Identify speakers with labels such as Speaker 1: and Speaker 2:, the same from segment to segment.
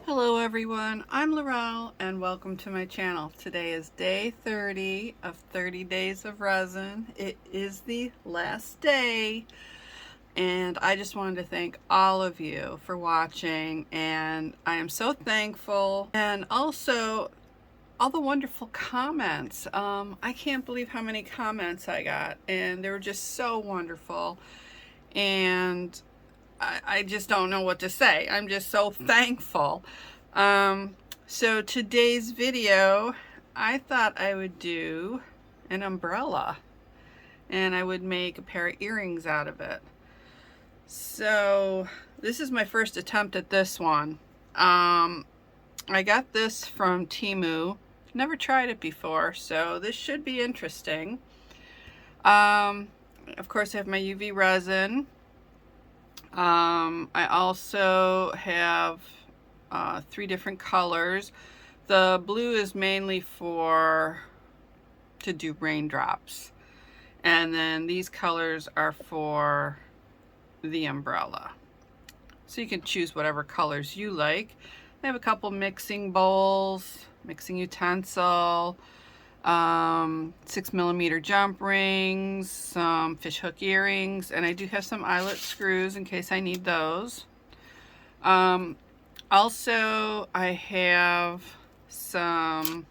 Speaker 1: Hello everyone, I'm Laurel and welcome to my channel. Today is day 30 of 30 Days of Resin. It is the last day and I just wanted to thank all of you for watching, and I am so thankful, and also all the wonderful comments. I can't believe how many comments I got, and they were just so wonderful, and I just don't know what to say. I'm just so thankful. So today's video, I thought I would do an umbrella and I would make a pair of earrings out of it. So this is my first attempt at this one. I got this from Temu. Never tried it before, so this should be interesting. Of course, I have my UV resin. I also have 3 different colors. The blue is mainly to do raindrops, and then these colors are for the umbrella. So you can choose whatever colors you like. I have a couple mixing bowls, mixing utensil, 6mm jump rings, some fishhook earrings, and I do have some eyelet screws in case I need those. Also, I have some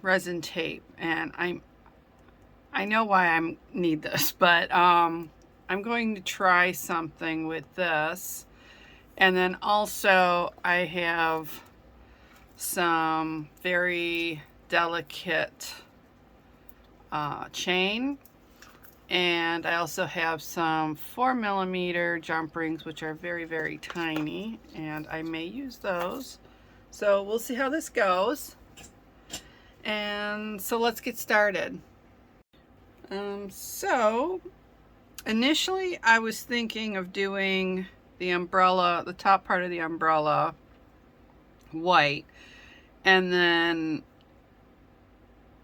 Speaker 1: resin tape, and I know why I need this, but I'm going to try something with this. And then also I have some very delicate chain, and I also have some 4mm jump rings, which are very, very tiny, and I may use those. So we'll see how this goes. And so let's get started. So initially I was thinking of doing the umbrella, the top part of the umbrella, white, and then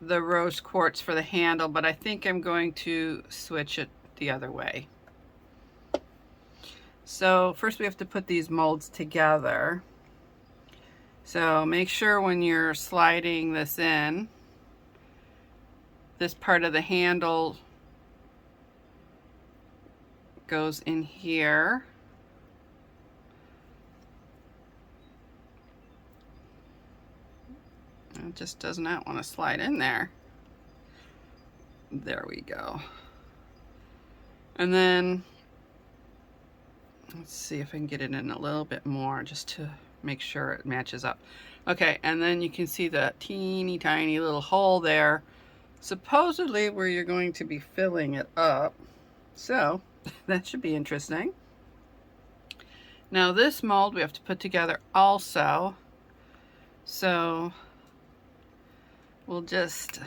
Speaker 1: the rose quartz for the handle, but I think I'm going to switch it the other way. So first we have to put these molds together. So make sure when you're sliding this in, this part of the handle goes in here. It just does not want to slide in there. There we go. And then let's see if I can get it in a little bit more just to make sure it matches up. Okay, and then you can see the teeny tiny little hole there, supposedly where you're going to be filling it up. So that should be interesting. Now this mold we have to put together also. So we'll just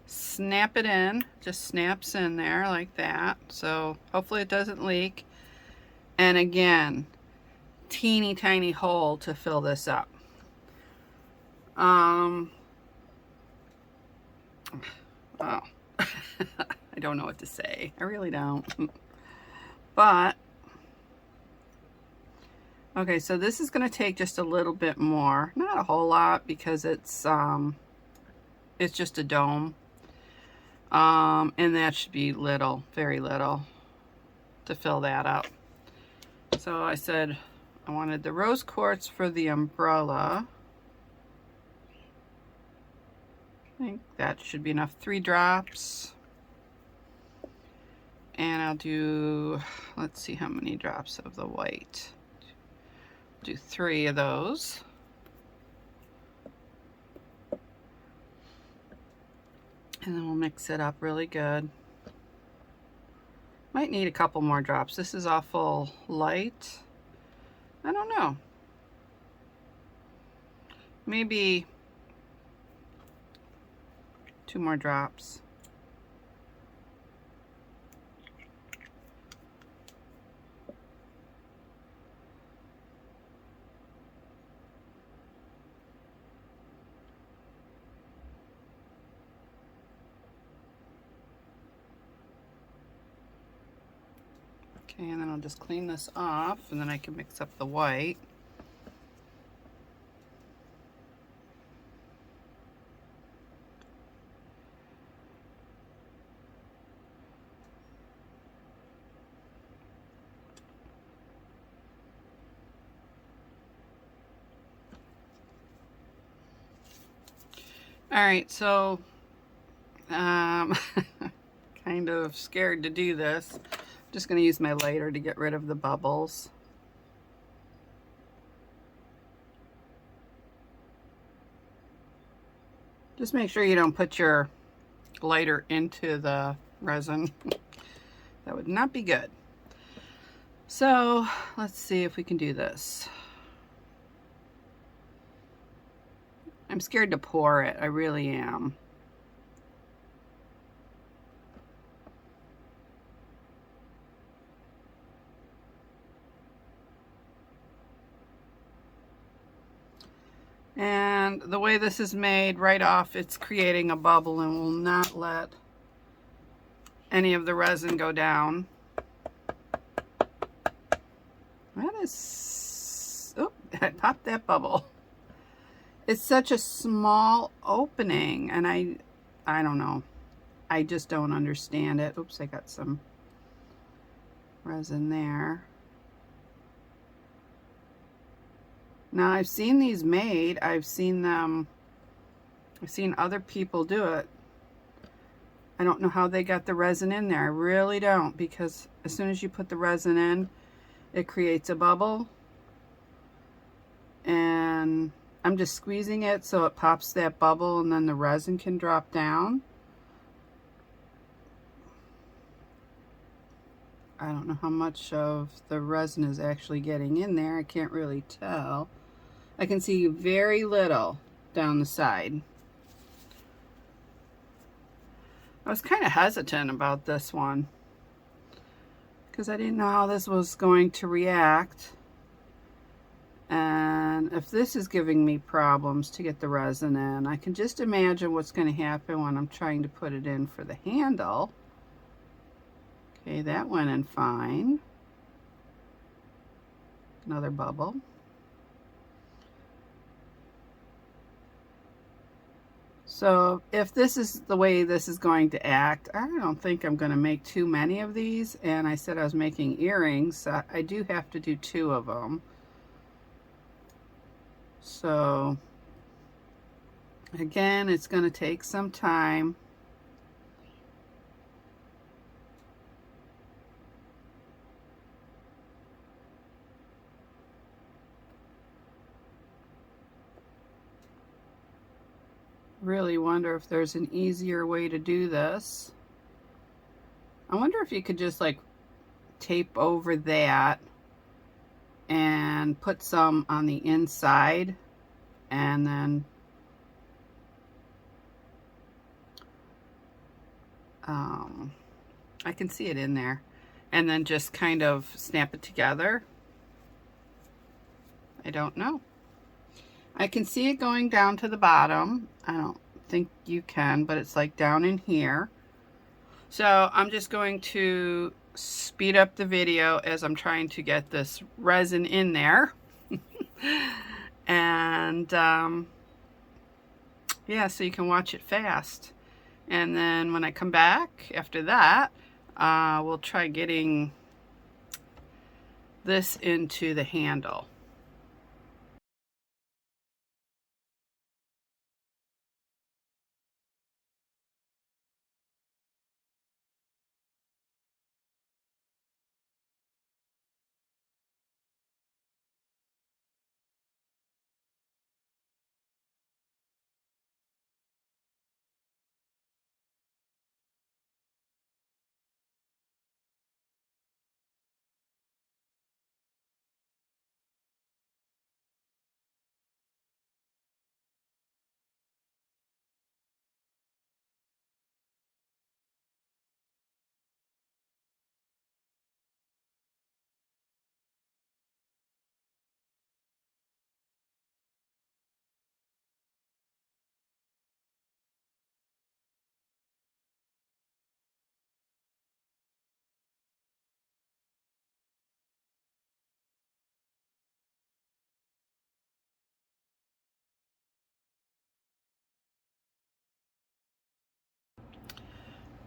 Speaker 1: snap it in, just snaps in there like that. So hopefully it doesn't leak. And again, teeny tiny hole to fill this up. Oh, I don't know what to say. I really don't. But okay, so this is going to take just a little bit more, not a whole lot, because it's just a dome. And that should be little, very little, to fill that up. So I said I wanted the rose quartz for the umbrella. I think that should be enough, 3 drops. And I'll do, let's see how many drops of the white. Do 3 of those. And then we'll mix it up really good. Might need a couple more drops. This is awful light. I don't know. Maybe 2 more drops. Okay, and then I'll just clean this off, and then I can mix up the white. All right, so kind of scared to do this. Just going to use my lighter to get rid of the bubbles. Just make sure you don't put your lighter into the resin. That would not be good. So let's see if we can do this. I'm scared to pour it. I really am. And the way this is made, right off, it's creating a bubble and will not let any of the resin go down. That is, oh, I popped that bubble. It's such a small opening, and I don't know. I just don't understand it. Oops, I got some resin there. Now I've seen these made. I've seen other people do it. I don't know how they got the resin in there. I really don't, because as soon as you put the resin in, it creates a bubble. And I'm just squeezing it so it pops that bubble, and then the resin can drop down. I don't know how much of the resin is actually getting in there. I can't really tell. I can see very little down the side. I was kind of hesitant about this one because I didn't know how this was going to react. And if this is giving me problems to get the resin in, I can just imagine what's going to happen when I'm trying to put it in for the handle. Okay, that went in fine. Another bubble. So if this is the way this is going to act, I don't think I'm going to make too many of these. And I said I was making earrings, so I do have to do 2 of them. So again, it's going to take some time. Really wonder if there's an easier way to do this. I wonder if you could just like tape over that and put some on the inside, and then I can see it in there, and then just kind of snap it together. I don't know. I can see it going down to the bottom. I don't think you can, but it's like down in here. So I'm just going to speed up the video as I'm trying to get this resin in there. And yeah, so you can watch it fast. And then when I come back after that, we'll try getting this into the handle.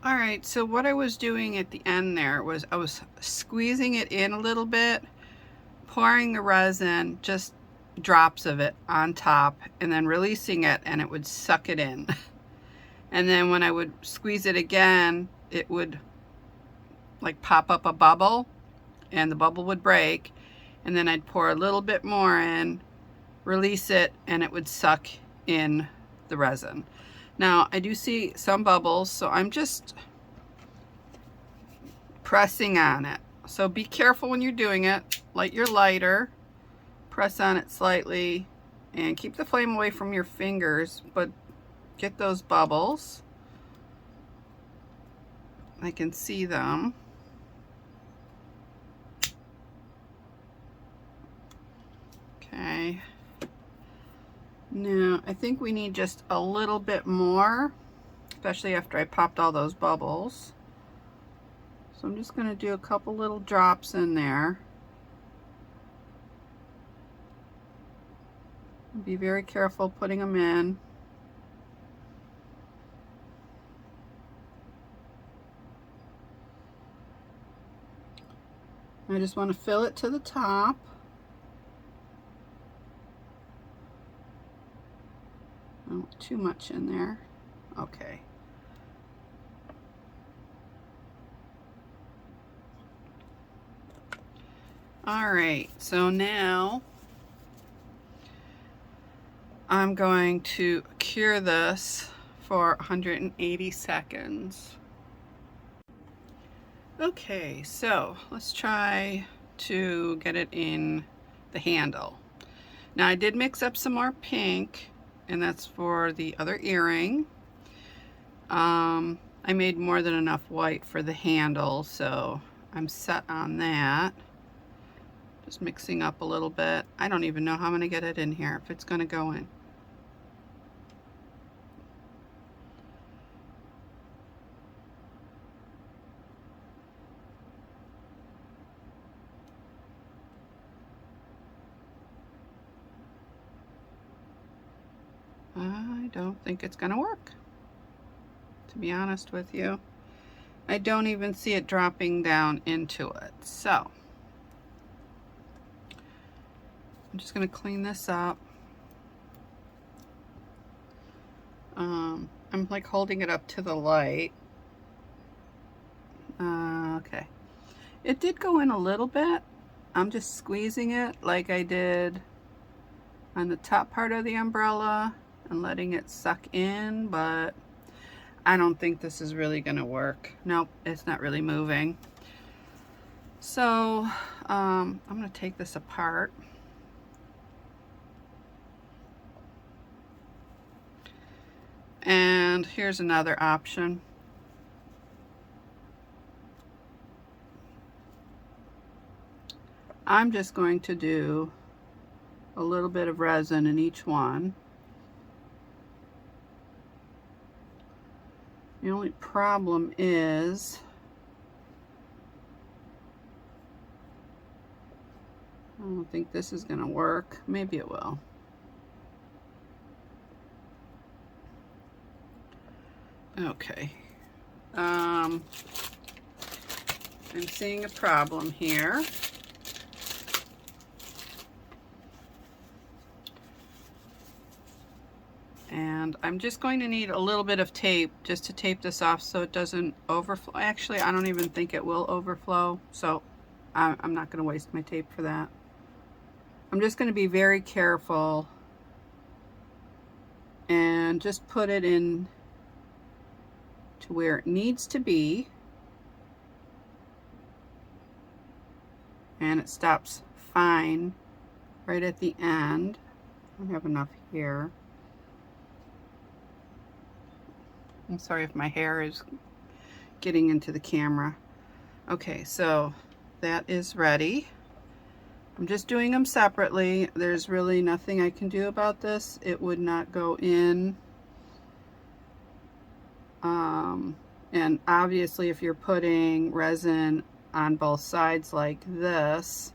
Speaker 1: All right, so what I was doing at the end there was I was squeezing it in a little bit, pouring the resin, just drops of it on top, and then releasing it, and it would suck it in. And then when I would squeeze it again, it would like pop up a bubble, and the bubble would break, and then I'd pour a little bit more in, release it, and it would suck in the resin. Now I do see some bubbles, so I'm just pressing on it. So be careful when you're doing it. Light your lighter, press on it slightly, and keep the flame away from your fingers, but get those bubbles. I can see them. Okay. Now I think we need just a little bit more, especially after I popped all those bubbles. So I'm just going to do a couple little drops in there. Be very careful putting them in. I just want to fill it to the top. I don't want too much in there. Okay. All right, so now I'm going to cure this for 180 seconds. Okay, so let's try to get it in the handle. Now I did mix up some more pink, and that's for the other earring. I made more than enough white for the handle, so I'm set on that. Just mixing up a little bit. I don't even know how I'm going to get it in here, if it's going to go in. I don't think it's going to work, to be honest with you. I don't even see it dropping down into it. So I'm just going to clean this up. I'm like holding it up to the light. Okay. It did go in a little bit. I'm just squeezing it like I did on the top part of the umbrella and letting it suck in, but I don't think this is really going to work. Nope, it's not really moving. So I'm going to take this apart. And here's another option. I'm just going to do a little bit of resin in each one. The only problem is I don't think this is going to work. Maybe it will. Okay. I'm seeing a problem here. And I'm just going to need a little bit of tape just to tape this off so it doesn't overflow. Actually, I don't even think it will overflow, so I'm not going to waste my tape for that. I'm just going to be very careful and just put it in to where it needs to be, and it stops fine right at the end. I don't have enough here. I'm sorry if my hair is getting into the camera. Okay, so that is ready. I'm just doing them separately. There's really nothing I can do about this. It would not go in. And obviously if you're putting resin on both sides like this,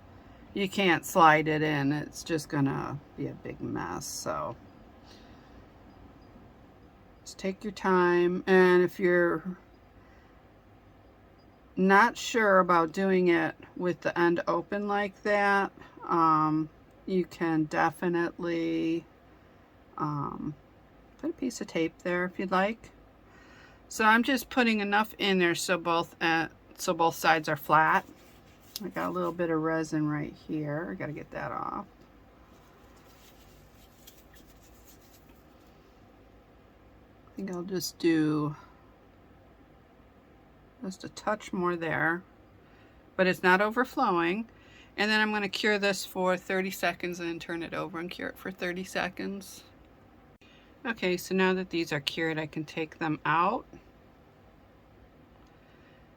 Speaker 1: you can't slide it in. It's just gonna be a big mess. So just take your time, and if you're not sure about doing it with the end open like that. You can definitely put a piece of tape there if you'd like. So I'm just putting enough in there so both sides are flat. I got a little bit of resin right here. I got to get that off. I think I'll just do just a touch more there, but it's not overflowing. And then I'm going to cure this for 30 seconds and then turn it over and cure it for 30 seconds. Okay, so now that these are cured, I can take them out.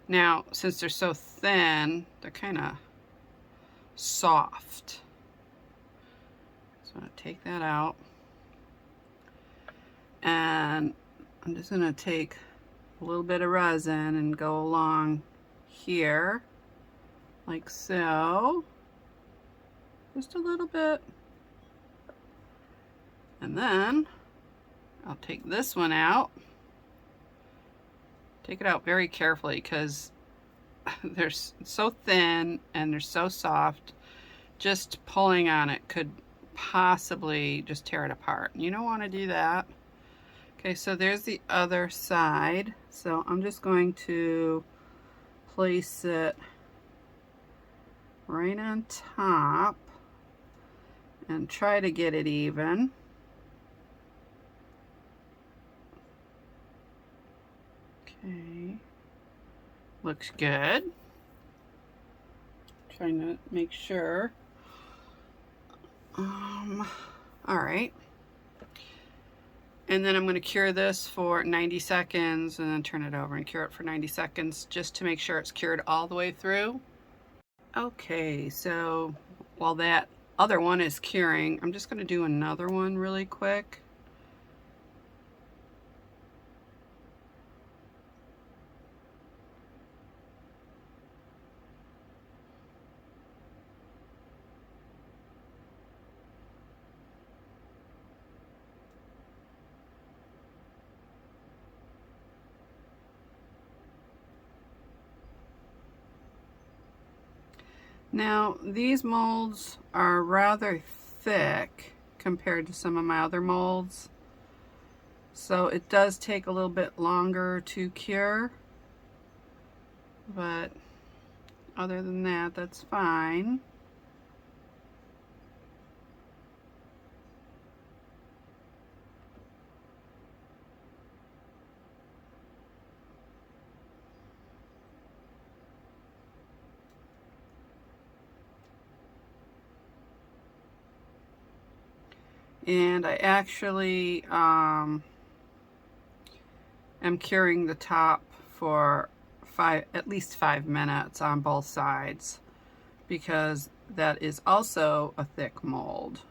Speaker 1: Now, since they're so thin, they're kind of soft. So I'm going to take that out. And I'm just going to take a little bit of resin and go along here, like so. Just a little bit. And then I'll take this one out. Take it out very carefully because they're so thin and they're so soft. Just pulling on it could possibly just tear it apart. You don't want to do that. Okay, so there's the other side. So I'm just going to place it right on top and try to get it even. Okay, looks good. Trying to make sure. All right. And then I'm going to cure this for 90 seconds and then turn it over and cure it for 90 seconds just to make sure it's cured all the way through. Okay, so while that other one is curing, I'm just going to do another one really quick. Now, these molds are rather thick compared to some of my other molds, so it does take a little bit longer to cure, but other than that, that's fine. And I actually am curing the top for at least 5 minutes on both sides because that is also a thick mold.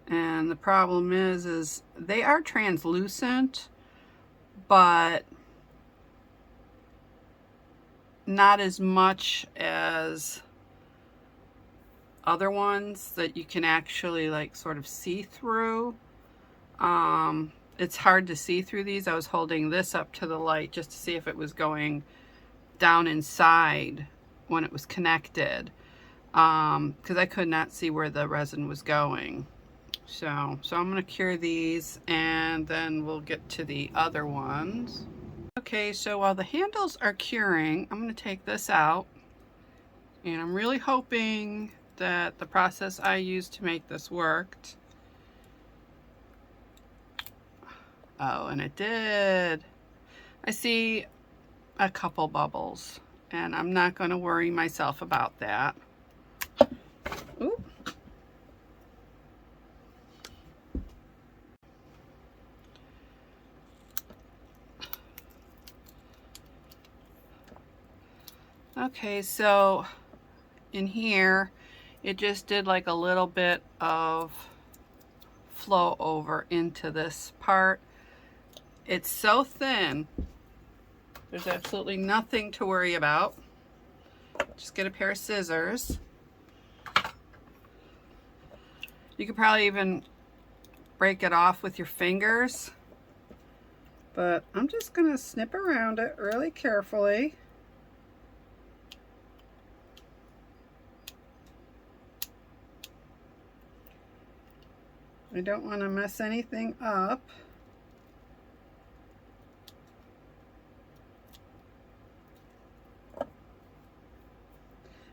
Speaker 1: And the problem is they are translucent, but not as much as other ones that you can actually like sort of see through. It's hard to see through these. I was holding this up to the light just to see if it was going down inside when it was connected, because I could not see where the resin was going. So I'm going to cure these and then we'll get to the other ones. Okay, so while the handles are curing, I'm going to take this out, and I'm really hoping that the process I used to make this worked. Oh, and it did. I see a couple bubbles, and I'm not going to worry myself about that. Ooh. Okay, so in here, it just did like a little bit of flow over into this part. It's so thin, there's absolutely nothing to worry about. Just get a pair of scissors. You could probably even break it off with your fingers, But I'm just going to snip around it really carefully. I don't want to mess anything up.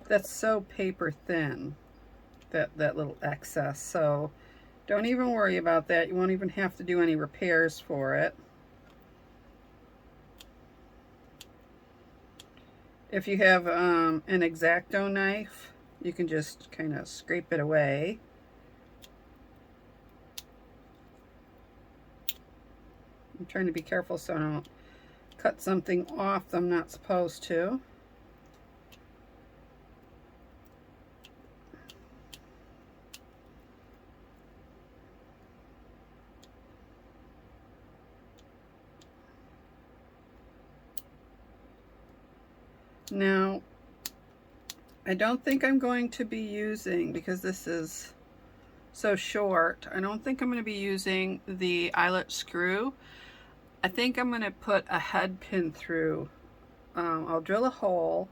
Speaker 1: That's so paper thin, that little excess, so don't even worry about that. You won't even have to do any repairs for it. If you have an X-Acto knife, you can just kind of scrape it away. I'm trying to be careful so I don't cut something off that I'm not supposed to. Now, I don't think I'm going to be using, because this is so short, I don't think I'm going to be using the eyelet screw. I think I'm going to put a head pin through. I'll drill a hole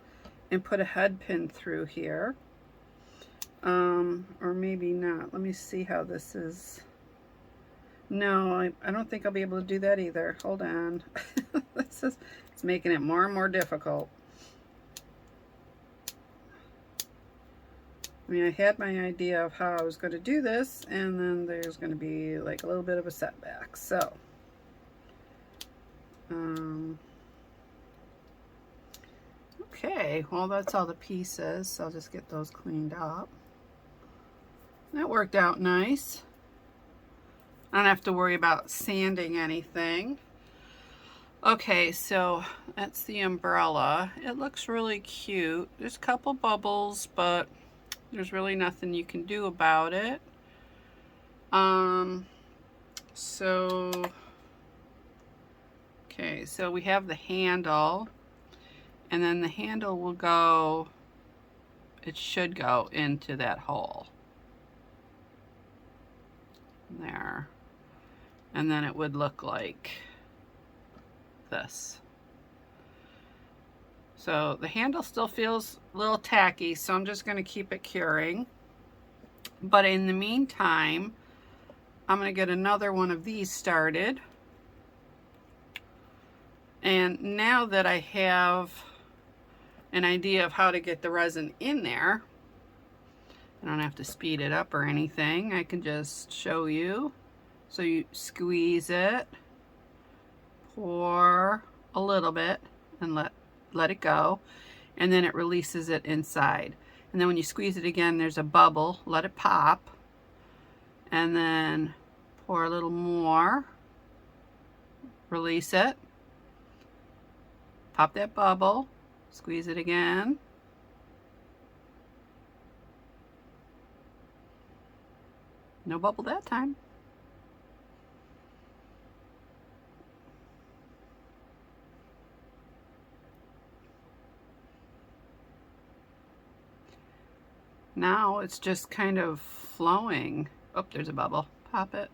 Speaker 1: and put a head pin through here. Or maybe not. Let me see how this is. No, I don't think I'll be able to do that either. Hold on. It's making it more and more difficult. I mean, I had my idea of how I was going to do this, and then there's going to be like a little bit of a setback. So, okay, well, that's all the pieces, so I'll just get those cleaned up. That worked out nice. I don't have to worry about sanding anything. Okay, so that's the umbrella. It looks really cute. There's a couple bubbles, but there's really nothing you can do about it. Okay, so we have the handle, and then the handle will go, it should go into that hole. There. And then it would look like this. So the handle still feels a little tacky, so I'm just going to keep it curing. But in the meantime, I'm going to get another one of these started. And now that I have an idea of how to get the resin in there, I don't have to speed it up or anything. I can just show you. So you squeeze it, pour a little bit, and let it go, and then it releases it inside. And then when you squeeze it again, there's a bubble. Let it pop, and then pour a little more, release it, pop that bubble, squeeze it again, no bubble that time. Now it's just kind of flowing. Oh, there's a bubble. Pop it.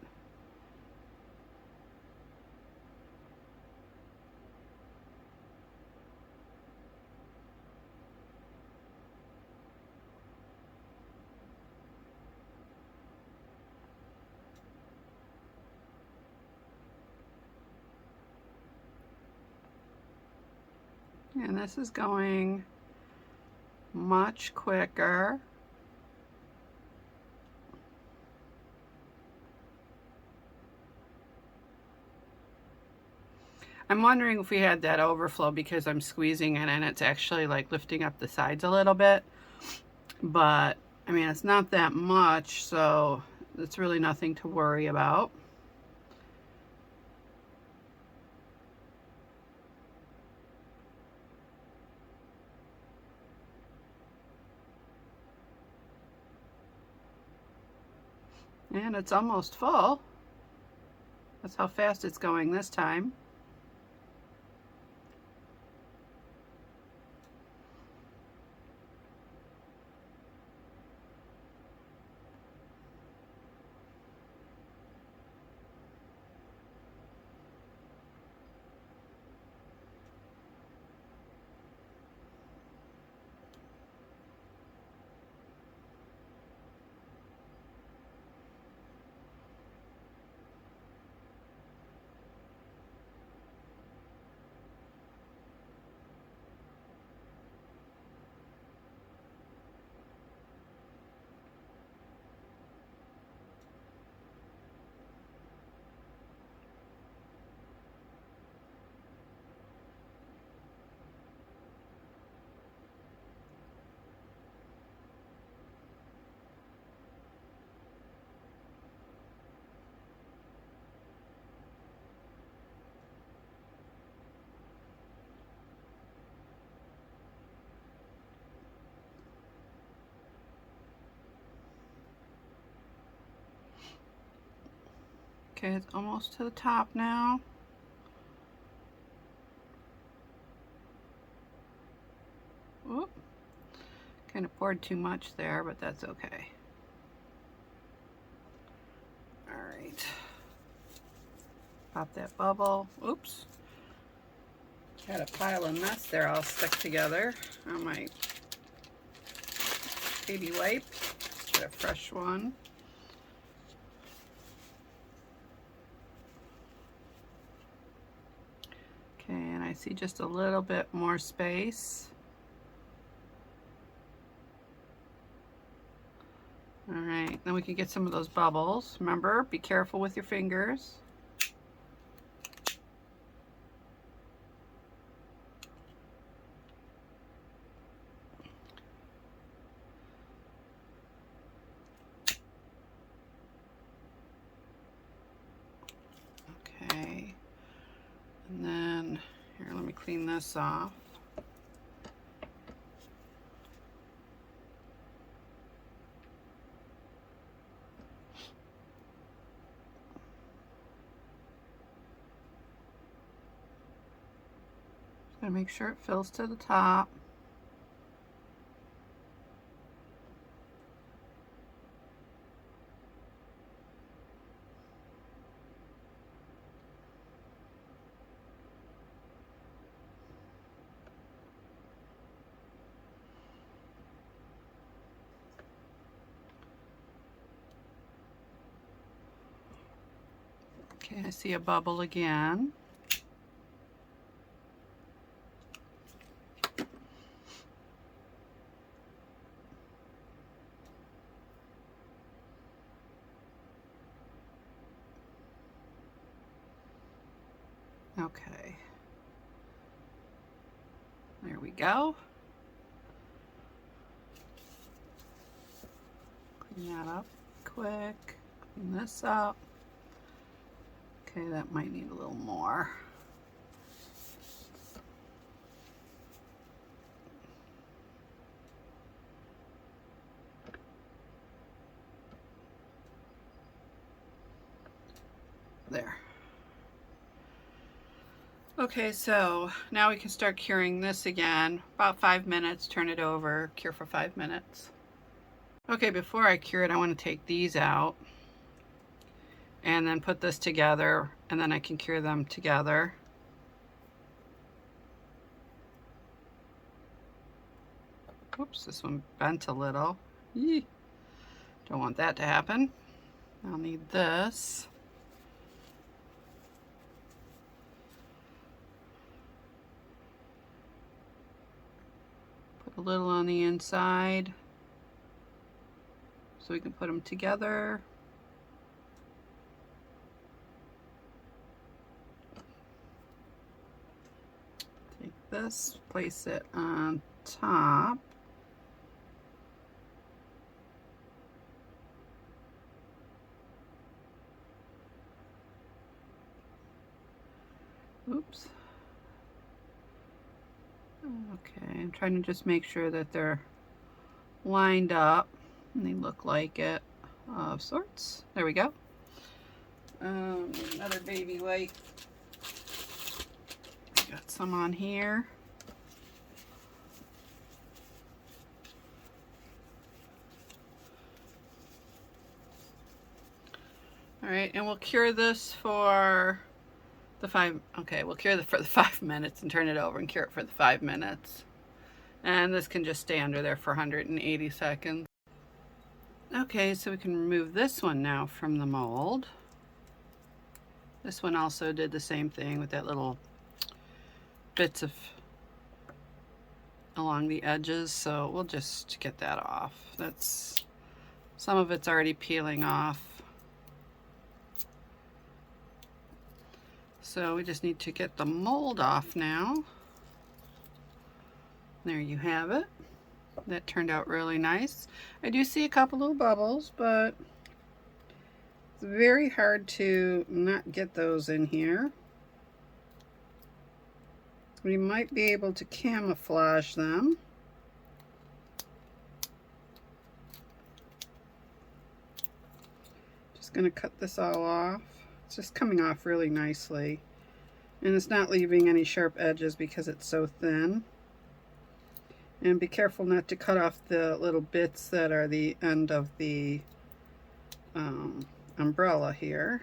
Speaker 1: And this is going much quicker. I'm wondering if we had that overflow because I'm squeezing it and it's actually like lifting up the sides a little bit. But I mean, it's not that much, so it's really nothing to worry about. And it's almost full. That's how fast it's going this time. Okay, it's almost to the top now. Oop. Kind of poured too much there, but that's okay. All right. Pop that bubble. Oops. Had a pile of mess there all stuck together on my baby wipe. Get a fresh one. Okay, and I see just a little bit more space. All right, then we can get some of those bubbles. Remember, be careful with your fingers. Okay, and then here, let me clean this off. Gotta make sure it fills to the top. Okay, I see a bubble again. Okay, there we go. Clean that up quick. Clean this up. Okay, that might need a little more. There. Okay, so now we can start curing this again. About 5 minutes, turn it over, cure for 5 minutes. Okay, before I cure it, I want to take these out and then put this together, and then I can cure them together. Oops, this one bent a little. Yee. Don't want that to happen. I'll need this. Put a little on the inside so we can put them together. Take this, place it on top. Oops. Okay, I'm trying to just make sure that they're lined up and they look like it of sorts. There we go. Another baby wipe. Got some on here. All right, and we'll cure this for the 5, okay, we'll cure it for the 5 minutes and turn it over and cure it for the 5 minutes. And this can just stay under there for 180 seconds. Okay, so we can remove this one now from the mold. This one also did the same thing with that little bits of along the edges, so we'll just get that off. That's, some of it's already peeling off. So we just need to get the mold off now. There you have it. That turned out really nice. I do see a couple little bubbles, but it's very hard to not get those in here. We might be able to camouflage them. Just gonna cut this all off. It's just coming off really nicely. And it's not leaving any sharp edges because it's so thin. And be careful not to cut off the little bits that are the end of the umbrella here.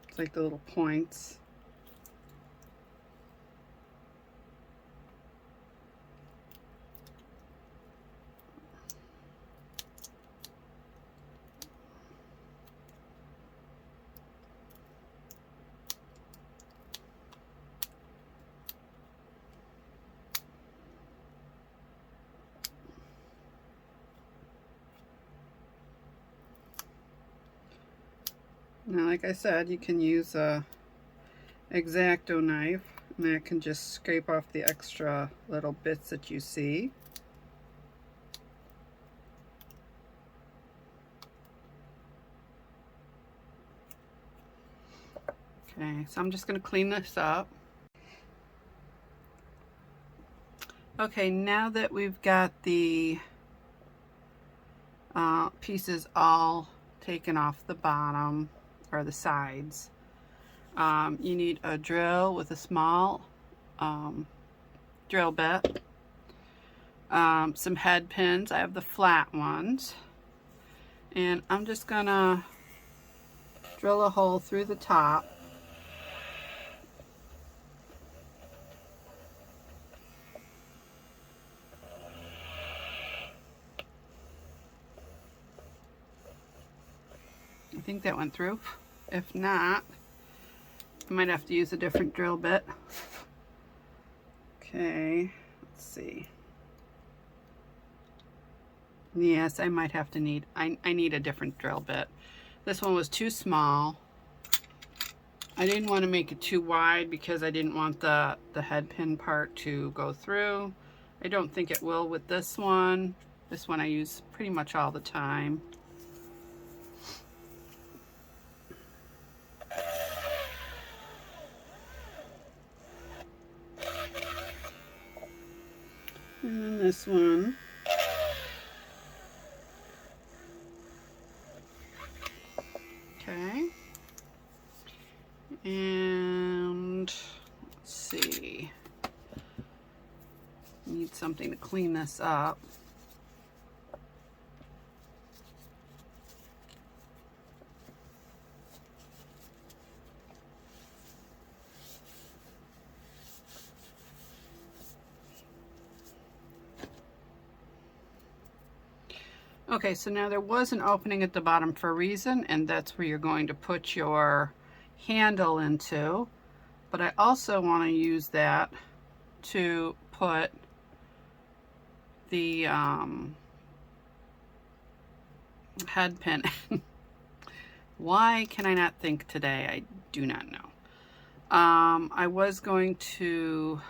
Speaker 1: It's like the little points. Now, like I said, you can use a X-Acto knife, and that can just scrape off the extra little bits that you see. Okay, so I'm just going to clean this up. Okay, now that we've got the pieces all taken off the bottom or the sides, you need a drill with a small drill bit, some head pins. I have the flat ones, and I'm just gonna drill a hole through the top. I think that went through. If not, I might have to use a different drill bit. Okay, let's see. Yes, I might have to need, I need a different drill bit. This one was too small. I didn't want to make it too wide because I didn't want the head pin part to go through. I don't think it will with this one. This one I use pretty much all the time. And then this one. Okay. And let's see. Need something to clean this up. Okay, so now there was an opening at the bottom for a reason, and that's where you're going to put your handle into. But I also want to use that to put the head pin. Why can I not think today? I do not know. I was going to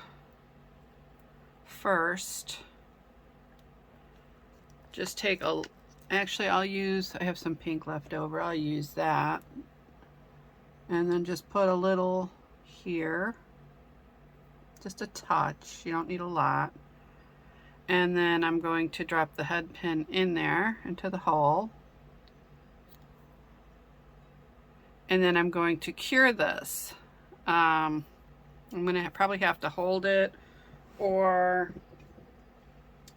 Speaker 1: first just take a, actually I'll use, I have some pink left over, I'll use that. And then just put a little here, just a touch, you don't need a lot. And then I'm going to drop the head pin in there into the hole. And then I'm going to cure this. I'm gonna probably have to hold it, or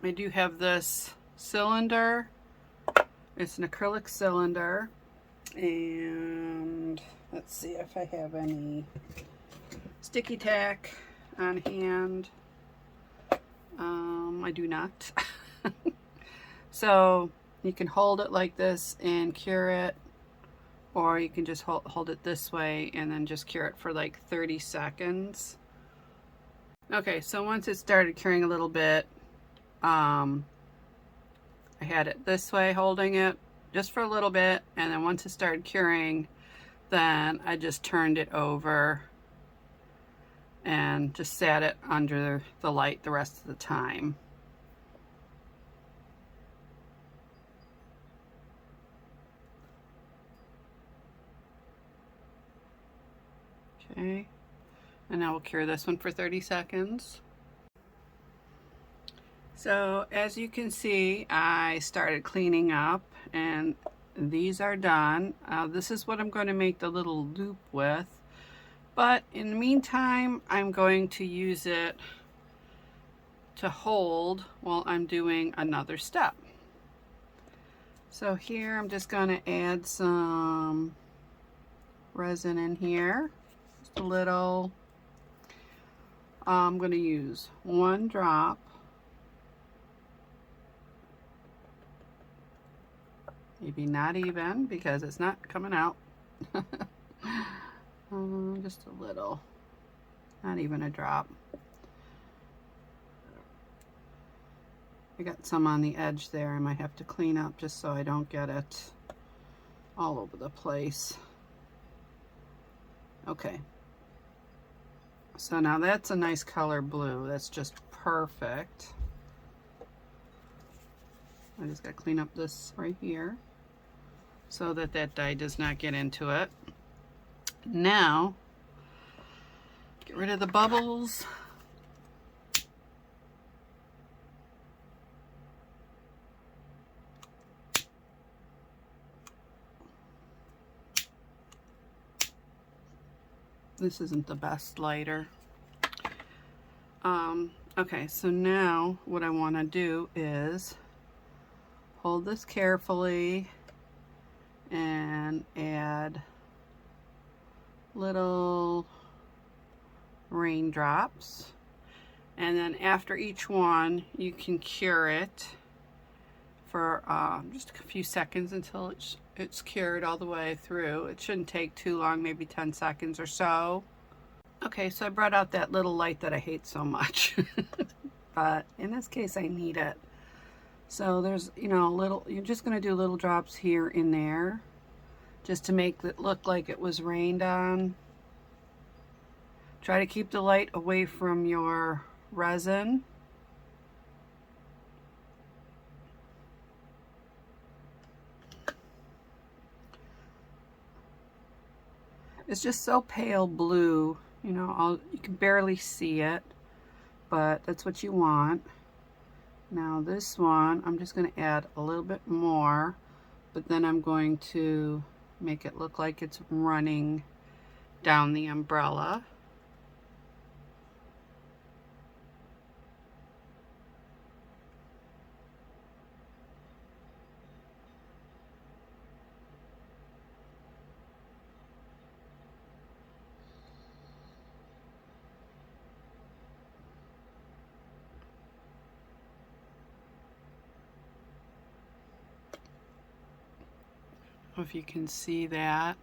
Speaker 1: I do have this cylinder. It's an acrylic cylinder, and let's see if I have any sticky tack on hand. I do not. So you can hold it like this and cure it, or you can just hold it this way and then just cure it for like 30 seconds. Okay, so once it started curing a little bit, I had it this way holding it just for a little bit, and then once it started curing, then I just turned it over and just sat it under the light the rest of the time. Okay, and now we'll cure this one for 30 seconds. So as you can see, I started cleaning up and these are done. This is what I'm going to make the little loop with, but in the meantime I'm going to use it to hold while I'm doing another step. So here I'm just going to add some resin in here, just a little. I'm going to use 1 drop. Maybe not even, because it's not coming out. Just a little, not even a drop. I got some on the edge there. I might have to clean up just so I don't get it all over the place. Okay. So now that's a nice color blue. That's just perfect. I just got to clean up this right here so that that dye does not get into it. Now, get rid of the bubbles. This isn't the best lighter. Okay, so now what I want to do is hold this carefully and add little raindrops, and then after each one you can cure it for just a few seconds until it's cured all the way through. It shouldn't take too long, maybe 10 seconds or so. Okay, so I brought out that little light that I hate so much but in this case I need it. So there's, you know, little, you're just going to do little drops here and there just to make it look like it was rained on. Try to keep the light away from your resin. It's just so pale blue, you know, you can barely see it, but that's what you want. Now this one, I'm just going to add a little bit more, but then I'm going to make it look like it's running down the umbrella. If you can see that.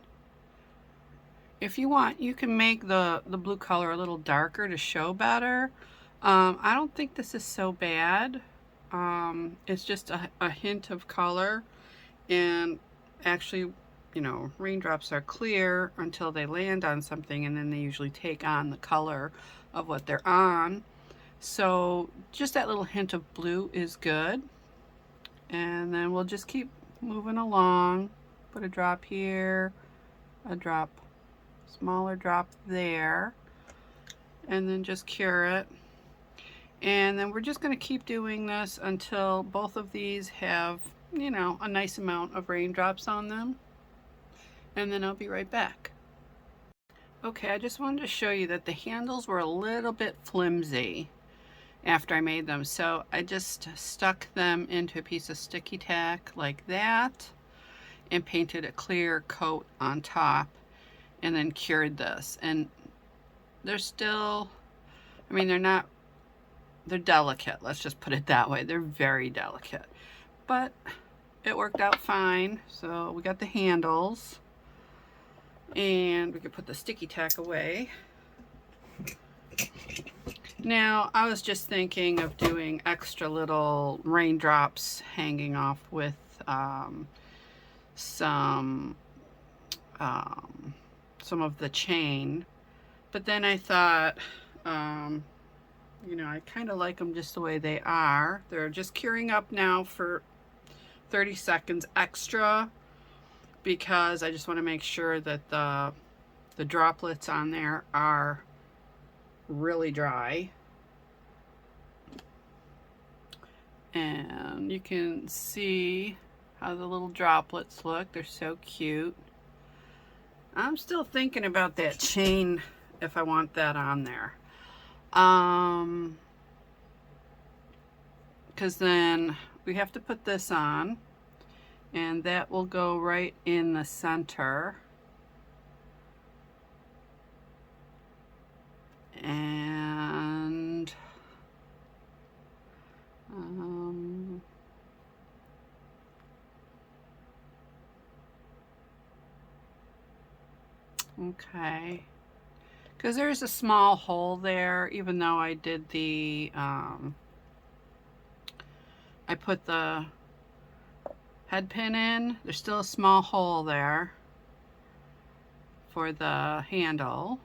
Speaker 1: If you want, you can make the blue color a little darker to show better. I don't think this is so bad. It's just a hint of color, and actually, you know, raindrops are clear until they land on something, and then they usually take on the color of what they're on. So just that little hint of blue is good. And then we'll just keep moving along. Put a drop here, a drop, smaller drop there, and then just cure it. And then we're just going to keep doing this until both of these have, you know, a nice amount of raindrops on them. And then I'll be right back. Okay, I just wanted to show you that the handles were a little bit flimsy after I made them. So I just stuck them into a piece of sticky tack like that and painted a clear coat on top and then cured this. And they're still, I mean, they're delicate, let's just put it that way. They're very delicate, but it worked out fine. So we got the handles, and we could put the sticky tack away. Now, I was just thinking of doing extra little raindrops hanging off with some of the chain, but then I thought, you know, I kind of like them just the way they are. They're just curing up now for 30 seconds extra because I just want to make sure that the droplets on there are really dry. And you can see how the little droplets look. They're so cute. I'm still thinking about that chain, if I want that on there. Because then we have to put this on, and that will go right in the center. And okay, because there's a small hole there, even though I did the I put the head pin in, there's still a small hole there for the handle.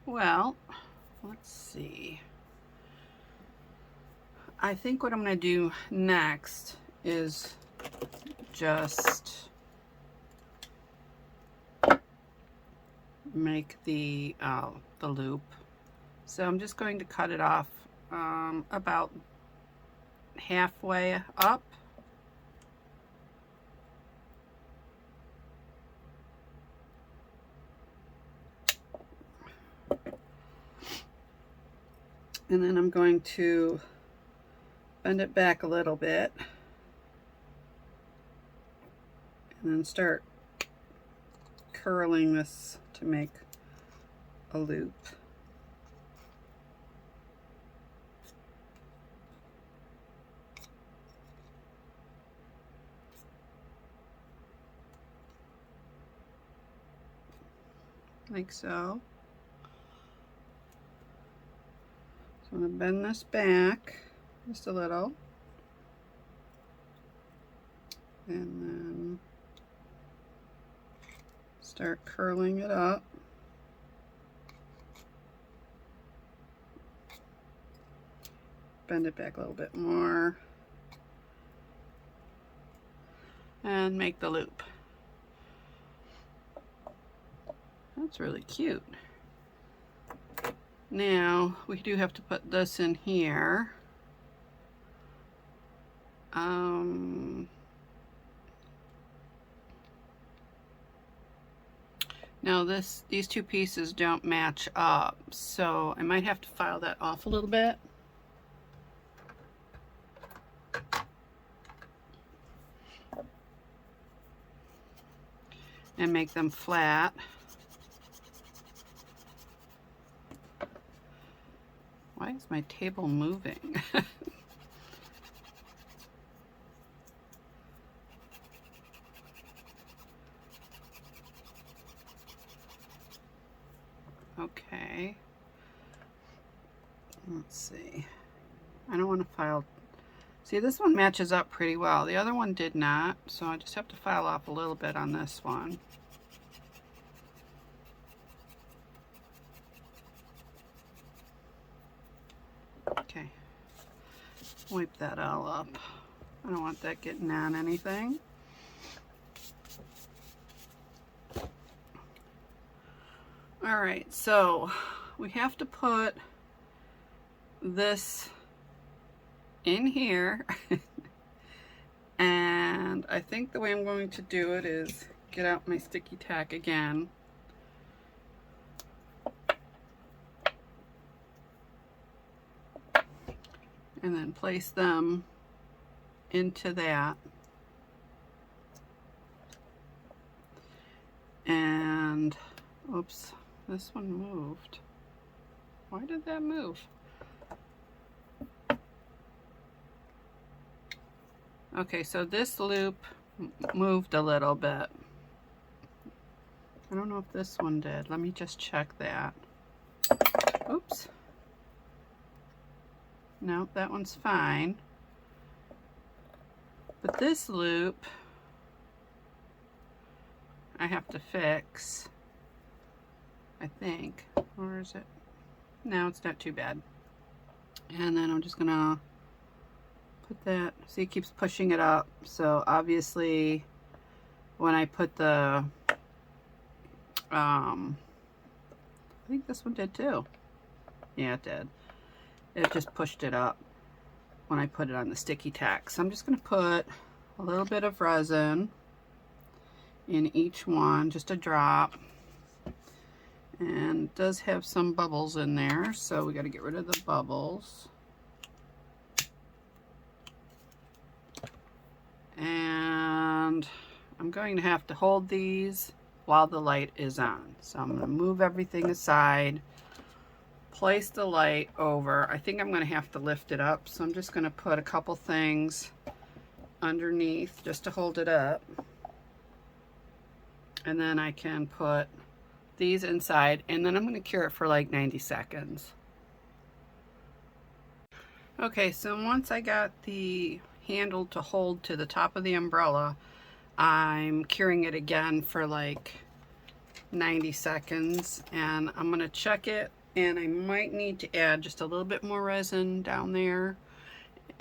Speaker 1: Well, let's see. I think what I'm going to do next is just make the loop. So I'm just going to cut it off about halfway up. And then I'm going to bend it back a little bit and then start curling this to make a loop. Like so. So I'm going to bend this back just a little, and then start curling it up. Bend it back a little bit more, and make the loop. That's really cute. Now we do have to put this in here. Now these two pieces don't match up, so I might have to file that off a little bit. And make them flat. Why is my table moving? Okay. Let's see. I don't want to file. See, this one matches up pretty well. The other one did not, so I just have to file off a little bit on this one. Okay. Wipe that all up. I don't want that getting on anything. All right, so we have to put this in here. And I think the way I'm going to do it is get out my sticky tack again. And then place them into that. And, oops, this one moved. Why did that move? Okay, so this loop moved a little bit. I don't know if this one did. Let me just check that. Oops. No, that one's fine. But this loop, I have to fix, I think. Or is it? No, it's not too bad. And then I'm just gonna put that, see, it keeps pushing it up. So obviously when I put the, I think this one did too. Yeah, it did. It just pushed it up. when I put it on the sticky tack. So I'm just going to put a little bit of resin in each one, just a drop. And it does have some bubbles in there, so we got to get rid of the bubbles. And I'm going to have to hold these while the light is on. So I'm going to move everything aside, place the light over. I think I'm going to have to lift it up, so I'm just going to put a couple things underneath just to hold it up. And then I can put these inside, and then I'm going to cure it for like 90 seconds. Okay, so once I got the handle to hold to the top of the umbrella, I'm curing it again for like 90 seconds, and I'm going to check it, and I might need to add just a little bit more resin down there,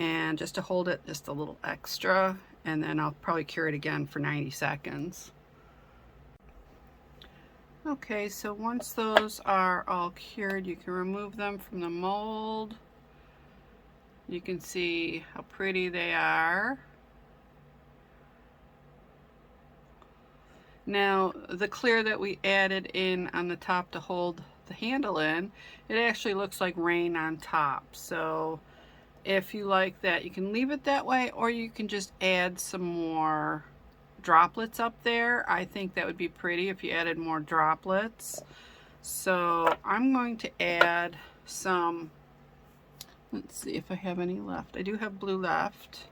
Speaker 1: and just to hold it just a little extra, and then I'll probably cure it again for 90 seconds. Okay, so once those are all cured, you can remove them from the mold. You can see how pretty they are. Now, the clear that we added in on the top to hold the handle in, it actually looks like rain on top. So if you like that, you can leave it that way, or you can just add some more droplets up there. I think that would be pretty if you added more droplets. So I'm going to add some, let's see if I have any left. I do have blue left.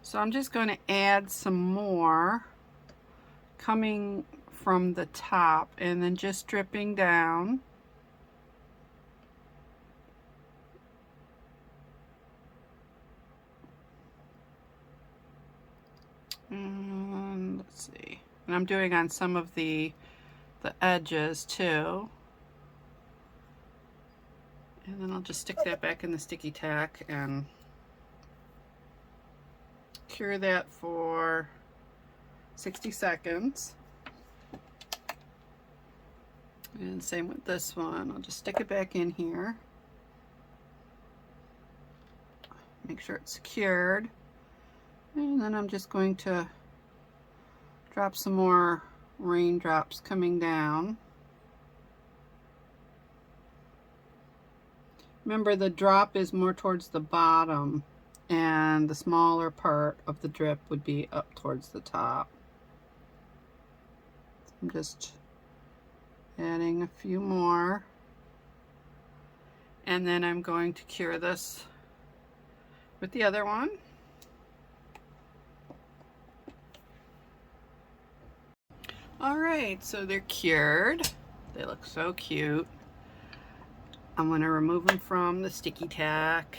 Speaker 1: So I'm just going to add some more coming from the top and then just dripping down. And let's see. And I'm doing on some of the edges too. And then I'll just stick that back in the sticky tack and cure that for 60 seconds. And same with this one. I'll just stick it back in here. Make sure it's secured. And then I'm just going to drop some more raindrops coming down. Remember, the drop is more towards the bottom, and the smaller part of the drip would be up towards the top. I'm just adding a few more, and then I'm going to cure this with the other one. Alright, so they're cured. They look so cute. I'm going to remove them from the sticky tack.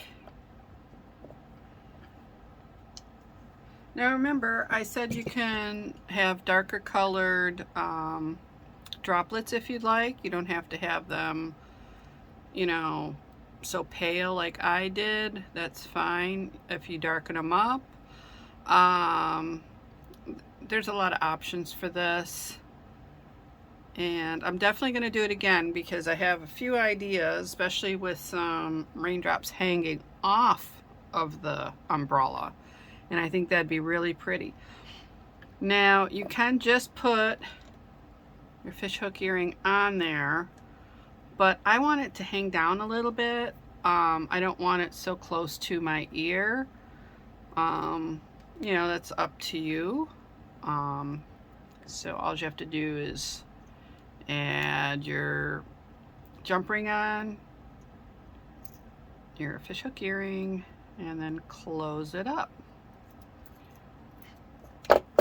Speaker 1: Now remember, I said you can have darker colored droplets if you'd like. You don't have to have them, you know, so pale like I did. That's fine if you darken them up. There's a lot of options for this, and I'm definitely going to do it again because I have a few ideas, especially with some raindrops hanging off of the umbrella, and I think that'd be really pretty. Now you can just put your fishhook earring on there, but I want it to hang down a little bit. I don't want it so close to my ear. You know, that's up to you. So all you have to do is add your jump ring on, your fishhook earring, and then close it up.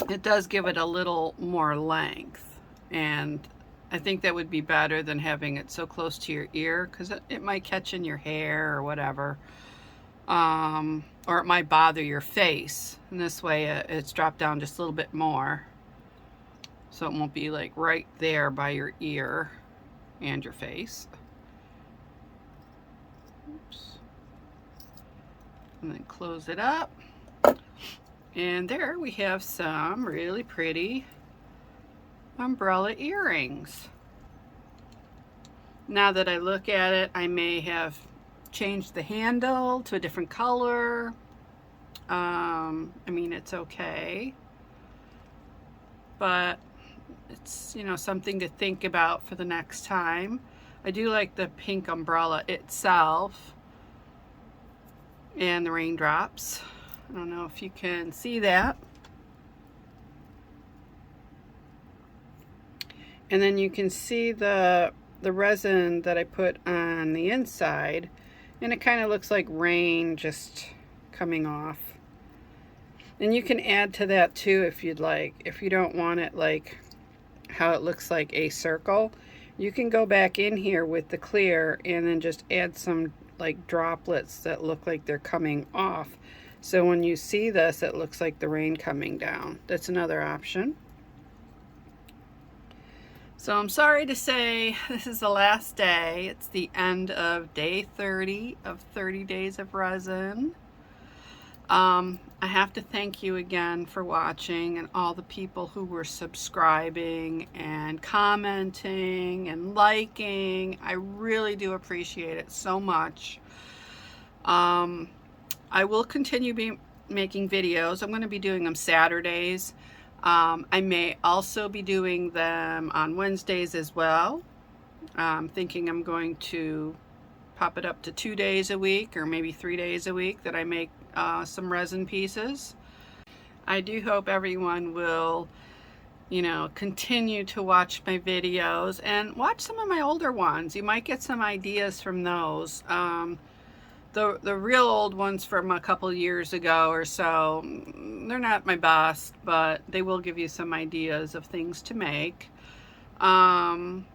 Speaker 1: It does give it a little more length, and I think that would be better than having it so close to your ear, because it might catch in your hair or whatever. Or it might bother your face, and this way it's dropped down just a little bit more, so it won't be like right there by your ear and your face. Oops. And then close it up, and there we have some really pretty umbrella earrings. Now that I look at it, I may have change the handle to a different color, I mean, it's okay, but it's, you know, something to think about for the next time. I do like the pink umbrella itself and the raindrops. I don't know if you can see that. And then you can see the resin that I put on the inside, and it kind of looks like rain just coming off. And you can add to that too if you'd like. If you don't want it like how it looks like a circle, you can go back in here with the clear and then just add some like droplets that look like they're coming off. So when you see this, it looks like the rain coming down. That's another option. So I'm sorry to say this is the last day. It's the end of day 30 of 30 Days of Resin. I have to thank you again for watching, and all the people who were subscribing and commenting and liking. I really do appreciate it so much. I will continue making videos. I'm going to be doing them Saturdays. I may also be doing them on Wednesdays as well. I'm thinking I'm going to pop it up to 2 days a week, or maybe 3 days a week, that I make some resin pieces. I do hope everyone will, you know, continue to watch my videos and watch some of my older ones. You might get some ideas from those. The real old ones from a couple years ago or so, they're not my best, but they will give you some ideas of things to make. And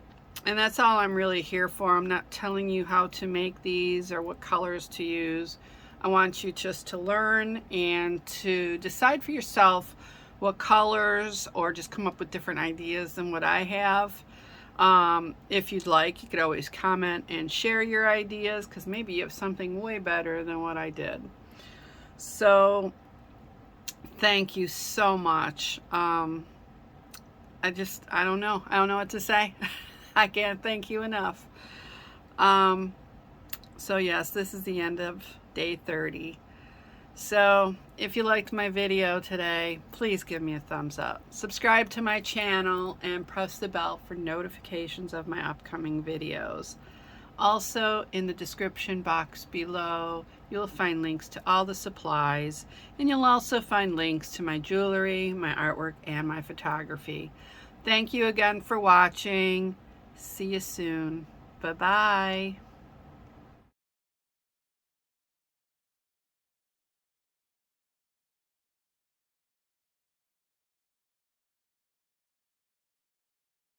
Speaker 1: that's all I'm really here for. I'm not telling you how to make these or what colors to use. I want you just to learn and to decide for yourself what colors, or just come up with different ideas than what I have. If you'd like, you could always comment and share your ideas, because maybe you have something way better than what I did. So thank you so much. I don't know what to say. I can't thank you enough. So yes, this is the end of day 30. So if you liked my video today, please give me a thumbs up. Subscribe to my channel and press the bell for notifications of my upcoming videos. Also, in the description box below, you'll find links to all the supplies, and you'll also find links to my jewelry, my artwork, and my photography. Thank you again for watching. See you soon. Bye-bye.